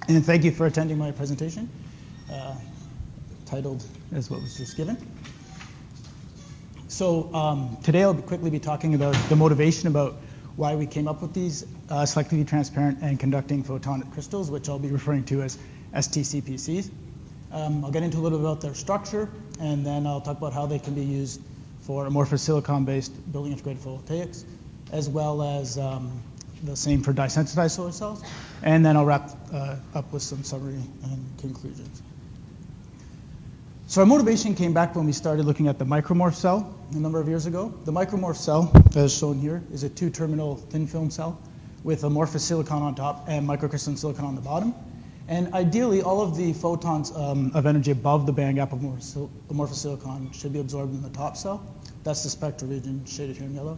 And thank you for attending my presentation, titled as what was just given. So today I'll quickly be talking about the motivation about why we came up with these selectively transparent and conducting photonic crystals, which I'll be referring to as STCPCs. I'll get into a little bit about their structure, and then I'll talk about how they can be used for amorphous silicon-based building integrated photovoltaics, as well as the same for dye-sensitized solar cells. And then I'll wrap up with some summary and conclusions. So our motivation came back when we started looking at the micromorph cell a number of years ago. The micromorph cell, as shown here, is a two-terminal thin film cell with amorphous silicon on top and microcrystalline silicon on the bottom. And ideally, all of the photons of energy above the band gap of amorphous silicon should be absorbed in the top cell. That's the spectral region shaded here in yellow.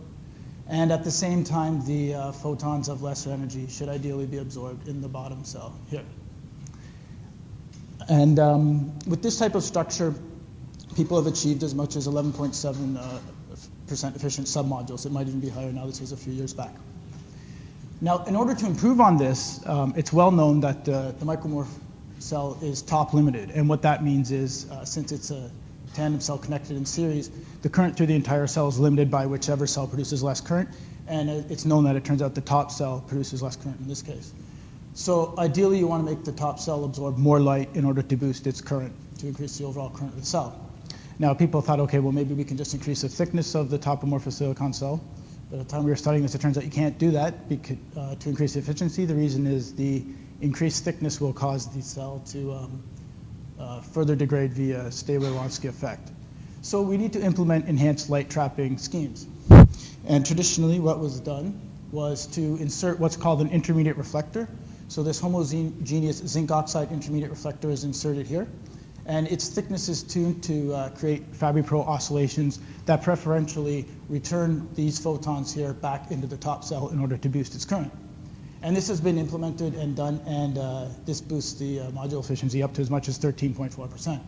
And at the same time, the photons of lesser energy should ideally be absorbed in the bottom cell here. And with this type of structure, people have achieved as much as 11.7% efficient submodules. It might even be higher now. This was a few years back. Now, in order to improve on this, it's well known that the micromorph cell is top limited. And what that means is, since it's a tandem cell connected in series, the current through the entire cell is limited by whichever cell produces less current. And it's known that it turns out the top cell produces less current in this case. So ideally, you want to make the top cell absorb more light in order to boost its current, to increase the overall current of the cell. Now, people thought, okay, well, maybe we can just increase the thickness of the top amorphous silicon cell. But at the time we were studying this, it turns out you can't do that to increase the efficiency. The reason is the increased thickness will cause the cell to further degrade via Stable-Wronski effect. So we need to implement enhanced light trapping schemes. And traditionally, what was done was to insert what's called an intermediate reflector. So this homogeneous zinc oxide intermediate reflector is inserted here. And its thickness is tuned to create Fabry-Pro oscillations that preferentially return these photons here back into the top cell in order to boost its current. And this has been implemented and done, and this boosts the module efficiency up to as much as 13.4%.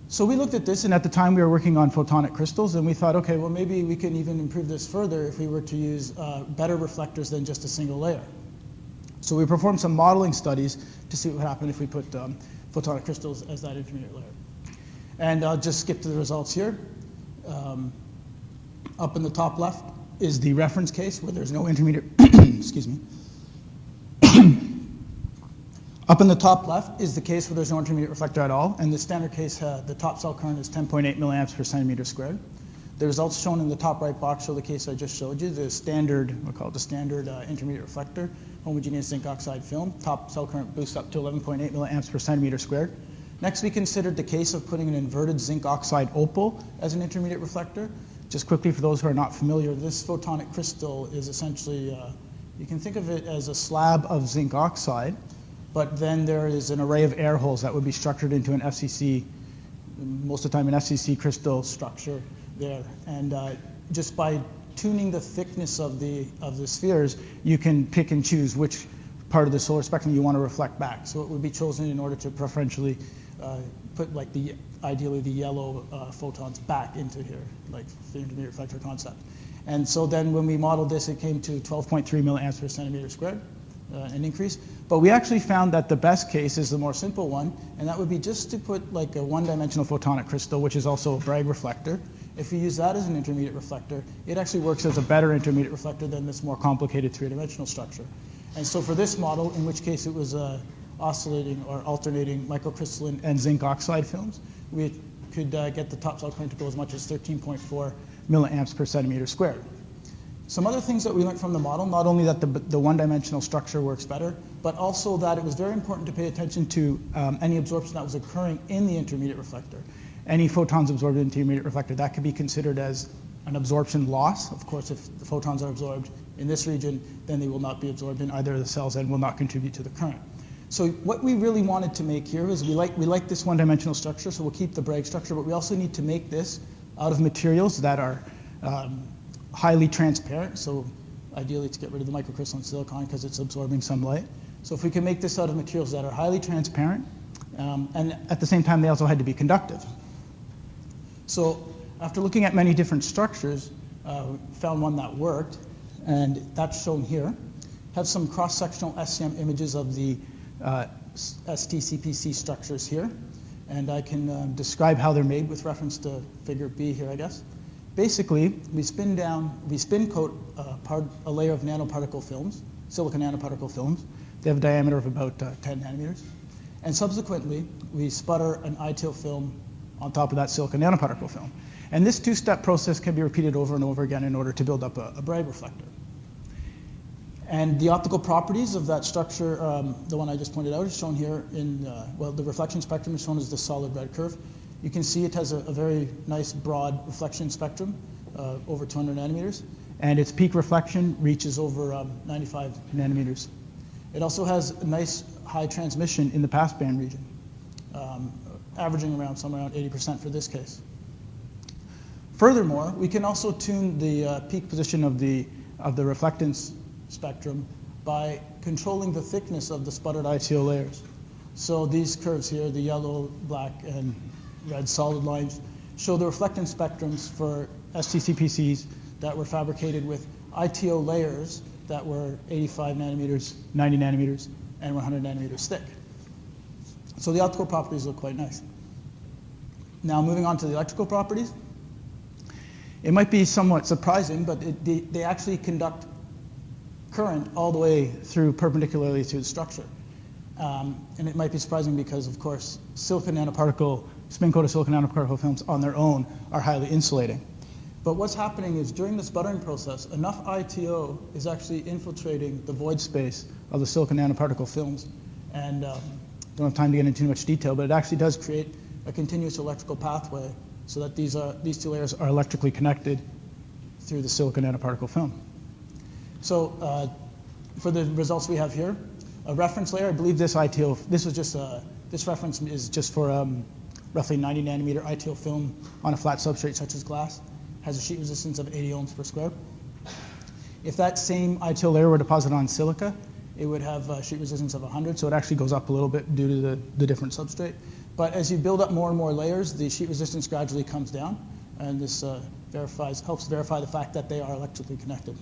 So we looked at this, and at the time we were working on photonic crystals, and we thought, okay, well, maybe we can even improve this further if we were to use better reflectors than just a single layer. So we performed some modeling studies to see what would happen if we put photonic crystals as that intermediate layer. And I'll just skip to the results here. Up in the top left is the reference case where there's no intermediate, excuse me. Up in the top left is the case where there's no intermediate reflector at all. And the standard case, the top cell current is 10.8 milliamps per centimeter squared. The results shown in the top right box show the case I just showed you, the standard, we'll call it the standard intermediate reflector, homogeneous zinc oxide film. Top cell current boosts up to 11.8 milliamps per centimeter squared. Next, we considered the case of putting an inverted zinc oxide opal as an intermediate reflector. Just quickly, for those who are not familiar, this photonic crystal is essentially, you can think of it as a slab of zinc oxide, but then there is an array of air holes that would be structured into an FCC, most of the time an FCC crystal structure there. And just by tuning the thickness of the spheres, you can pick and choose which part of the solar spectrum you want to reflect back. So it would be chosen in order to preferentially put like ideally the yellow photons back into here, like the intermediate reflector concept. And so then when we modeled this, it came to 12.3 milliamps per centimeter squared, an increase. But we actually found that the best case is the more simple one, and that would be just to put like a one-dimensional photonic crystal, which is also a Bragg reflector. If you use that as an intermediate reflector, it actually works as a better intermediate reflector than this more complicated three-dimensional structure. And so for this model, in which case it was oscillating or alternating microcrystalline and zinc oxide films, we could get the top cell current to go as much as 13.4 milliamps per centimeter squared. Some other things that we learned from the model, not only that the one-dimensional structure works better, but also that it was very important to pay attention to any absorption that was occurring in the intermediate reflector. Any photons absorbed in the intermediate reflector, that could be considered as an absorption loss. Of course, if the photons are absorbed in this region, then they will not be absorbed in either of the cells and will not contribute to the current. So what we really wanted to make here is we like this one-dimensional structure, so we'll keep the Bragg structure, but we also need to make this out of materials that are highly transparent. So ideally to get rid of the microcrystalline silicon because it's absorbing some light. So if we can make this out of materials that are highly transparent, and at the same time they also had to be conductive. So after looking at many different structures, found one that worked, and that's shown here. Have some cross-sectional SCM images of the STCPC structures here. And I can describe how they're made with reference to figure B here, I guess. Basically, we spin coat a layer of nanoparticle films, silicon nanoparticle films. They have a diameter of about 10 nanometers. And subsequently, we sputter an ITIL film on top of that silicon nanoparticle film. And this two-step process can be repeated over and over again in order to build up a Bragg reflector. And the optical properties of that structure, the one I just pointed out, is shown here in, the reflection spectrum is shown as the solid red curve. You can see it has a very nice broad reflection spectrum, over 200 nanometers, and its peak reflection reaches over 95 nanometers. It also has a nice high transmission in the passband region, averaging around somewhere around 80% for this case. Furthermore, we can also tune the peak position of the reflectance spectrum by controlling the thickness of the sputtered ITO layers. So these curves here, the yellow, black, and red solid lines, show the reflectance spectrums for STCPCs that were fabricated with ITO layers that were 85 nanometers, 90 nanometers, and 100 nanometers thick. So the optical properties look quite nice. Now moving on to the electrical properties. It might be somewhat surprising, but they actually conduct current all the way through perpendicularly to the structure. And it might be surprising because, of course, spin-coated silicon nanoparticle films on their own are highly insulating. But what's happening is during the sputtering process, enough ITO is actually infiltrating the void space of the silicon nanoparticle films. And don't have time to get into too much detail, but it actually does create a continuous electrical pathway so that these two layers are electrically connected through the silicon nanoparticle film. So for the results we have here, a reference layer, I believe this ITO, this reference is just for roughly 90 nanometer ITO film on a flat substrate such as glass, has a sheet resistance of 80 ohms per square. If that same ITO layer were deposited on silica, it would have a sheet resistance of 100, so it actually goes up a little bit due to the different substrate. But as you build up more and more layers, the sheet resistance gradually comes down, and this helps verify the fact that they are electrically connected.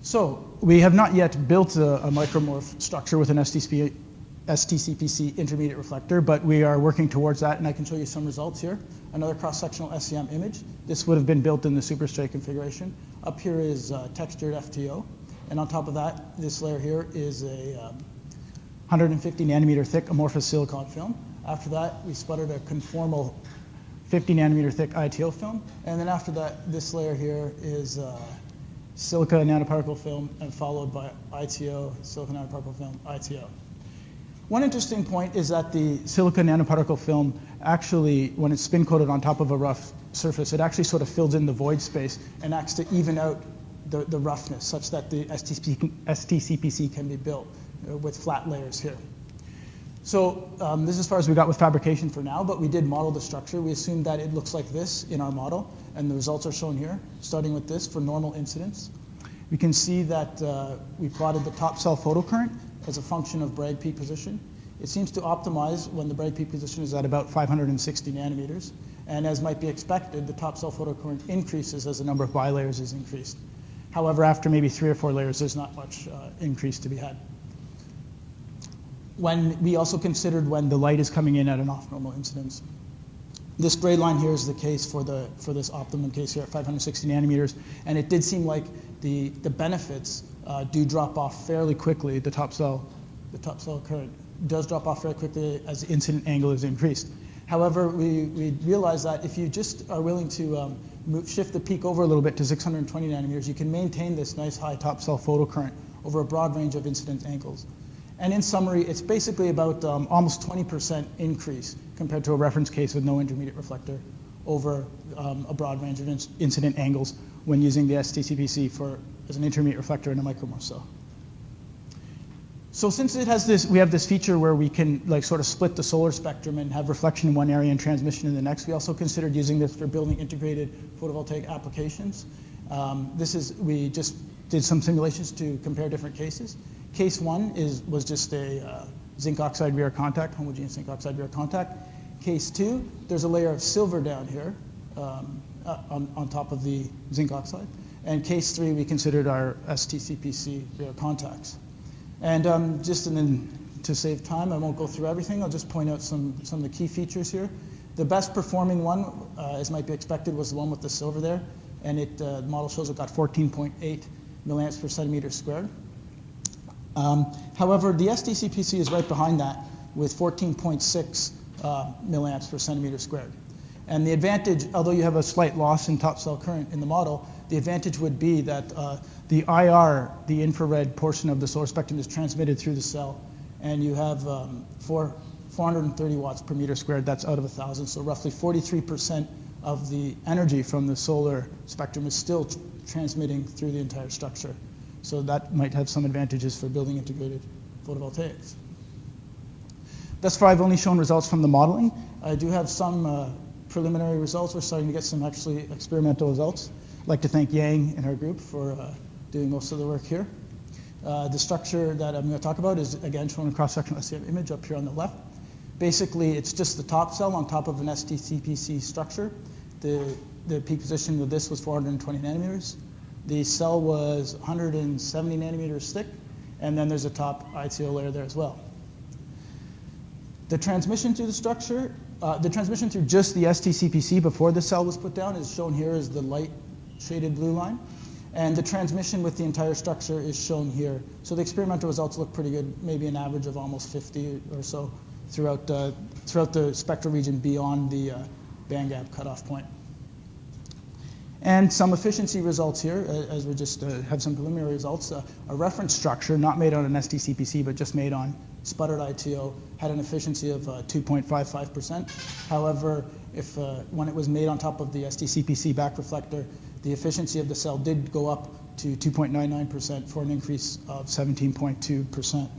So we have not yet built a micromorph structure with an STCPC intermediate reflector, but we are working towards that, and I can show you some results here. Another cross-sectional SEM image. This would have been built in the superstrate configuration. Up here is textured FTO, and on top of that, this layer here is a 150 nanometer thick amorphous silicon film. After that, we sputtered a conformal 50 nanometer thick ITO film, and then after that, this layer here is silica nanoparticle film, and followed by ITO, silica nanoparticle film, ITO. One interesting point is that the silica nanoparticle film actually, when it's spin-coated on top of a rough surface, it actually sort of fills in the void space and acts to even out the roughness such that the STCPC can be built with flat layers here. So this is as far as we got with fabrication for now, but we did model the structure. We assumed that it looks like this in our model, and the results are shown here, starting with this for normal incidence. We can see that we plotted the top cell photocurrent as a function of Bragg peak position. It seems to optimize when the Bragg peak position is at about 560 nanometers, and as might be expected, the top cell photocurrent increases as the number of bilayers is increased. However, after maybe 3 or 4 layers, there's not much increase to be had. When we also considered when the light is coming in at an off-normal incidence. This gray line here is the case for this optimum case here at 560 nanometers, and it did seem like the benefits do drop off fairly quickly. The top cell current does drop off very quickly as the incident angle is increased. However, we realized that if you just are willing to shift the peak over a little bit to 620 nanometers, you can maintain this nice high top cell photocurrent over a broad range of incident angles. And in summary, it's basically about almost 20% increase compared to a reference case with no intermediate reflector over a broad range of incident angles when using the STCPC as an intermediate reflector in a micromorph cell. So since it has we have this feature where we can sort of split the solar spectrum and have reflection in one area and transmission in the next, we also considered using this for building integrated photovoltaic applications. We just did some simulations to compare different cases. Case 1 was just a zinc oxide rear contact, homogeneous zinc oxide rear contact. Case 2, there's a layer of silver down here on top of the zinc oxide. And case 3, we considered our STCPC rear contacts. And to save time, I won't go through everything. I'll just point out some of the key features here. The best performing one, as might be expected, was the one with the silver there. And the model shows it got 14.8 milliamps per centimeter squared. However, the STCPC is right behind that with 14.6 milliamps per centimeter squared. And the advantage, although you have a slight loss in top cell current in the model, the advantage would be that the IR, the infrared portion of the solar spectrum, is transmitted through the cell, and you have 430 watts per meter squared. That's out of 1,000, so roughly 43% of the energy from the solar spectrum is still transmitting through the entire structure. So that might have some advantages for building integrated photovoltaics. Thus far, I've only shown results from the modeling. I do have some preliminary results. We're starting to get some actually experimental results. I'd like to thank Yang and her group for doing most of the work here. The structure that I'm going to talk about is, again, shown in cross-sectional SEM image up here on the left. Basically, it's just the top cell on top of an STCPC structure. The peak position of this was 420 nanometers. The cell was 170 nanometers thick, and then there's a top ITO layer there as well. The transmission through the structure, the transmission through just the STCPC before the cell was put down is shown here as the light shaded blue line. And the transmission with the entire structure is shown here. So the experimental results look pretty good, maybe an average of almost 50 or so throughout the spectral region beyond the band gap cutoff point. And some efficiency results here, as we just have some preliminary results. A reference structure, not made on an STCPC, but just made on sputtered ITO, had an efficiency of 2.55%. However, when it was made on top of the STCPC back reflector, the efficiency of the cell did go up to 2.99% for an increase of 17.2%.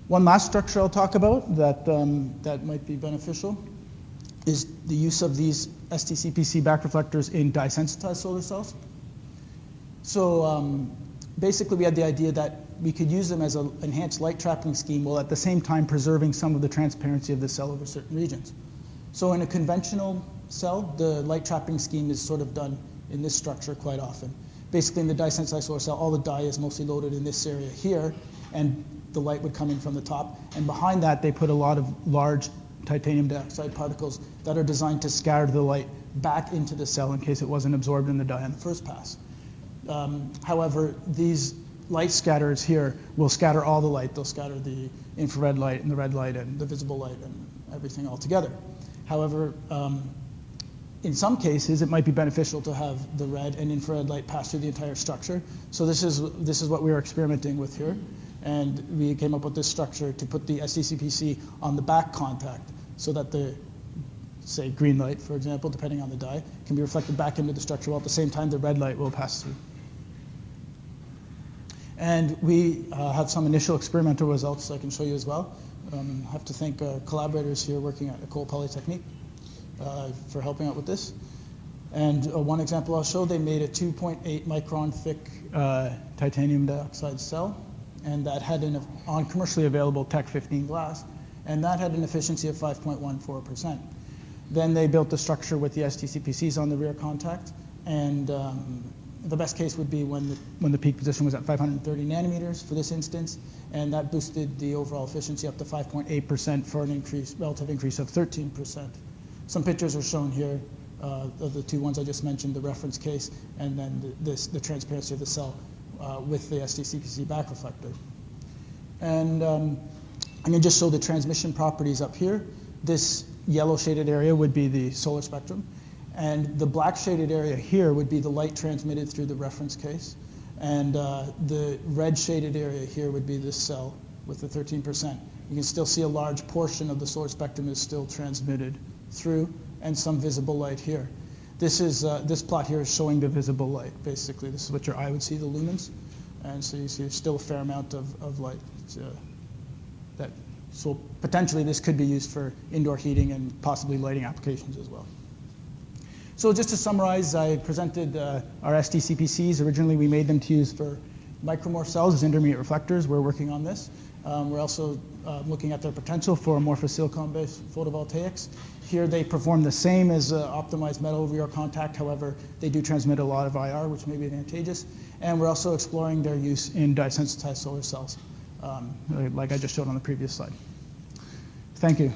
One last structure I'll talk about that might be beneficial is the use of these STCPC back reflectors in dye-sensitized solar cells. So basically we had the idea that we could use them as an enhanced light trapping scheme while at the same time preserving some of the transparency of the cell over certain regions. So in a conventional cell, the light trapping scheme is sort of done in this structure quite often. Basically in the dye-sensitized solar cell, all the dye is mostly loaded in this area here, and the light would come in from the top. And behind that, they put a lot of large titanium dioxide particles that are designed to scatter the light back into the cell in case it wasn't absorbed in the dye on the first pass. However, these light scatterers here will scatter all the light. They'll scatter the infrared light and the red light and the visible light and everything all together. However, in some cases, it might be beneficial to have the red and infrared light pass through the entire structure. So this is what we were experimenting with here. And we came up with this structure to put the STCPC on the back contact so that the, say, green light, for example, depending on the dye, can be reflected back into the structure while at the same time the red light will pass through. And we have some initial experimental results I can show you as well. I have to thank our collaborators here working at Ecole Polytechnique for helping out with this. And one example I'll show, they made a 2.8 micron thick titanium dioxide cell, and that had on commercially available Tech 15 glass, and that had an efficiency of 5.14%. Then they built the structure with the STCPCs on the rear contact, and the best case would be when the peak position was at 530 nanometers for this instance, and that boosted the overall efficiency up to 5.8% for an relative increase of 13%. Some pictures are shown here of the two ones I just mentioned, the reference case, and then the transparency of the cell with the STCPC back reflector. And I'm going to just show the transmission properties up here. This yellow shaded area would be the solar spectrum, and the black shaded area here would be the light transmitted through the reference case, and the red shaded area here would be this cell with the 13%. You can still see a large portion of the solar spectrum is still transmitted through, and some visible light here. This plot here is showing the visible light. Basically, this is what your eye would see, the lumens, and so you see still a fair amount of light. So potentially this could be used for indoor heating and possibly lighting applications as well. So just to summarize, I presented our STCPCs. Originally, we made them to use for micromorph cells as intermediate reflectors. We're working on this. We're also looking at their potential for amorphous silicon-based photovoltaics. Here they perform the same as optimized metal over contact, however, they do transmit a lot of IR, which may be advantageous. And we're also exploring their use in dye-sensitized solar cells, like I just showed on the previous slide. Thank you.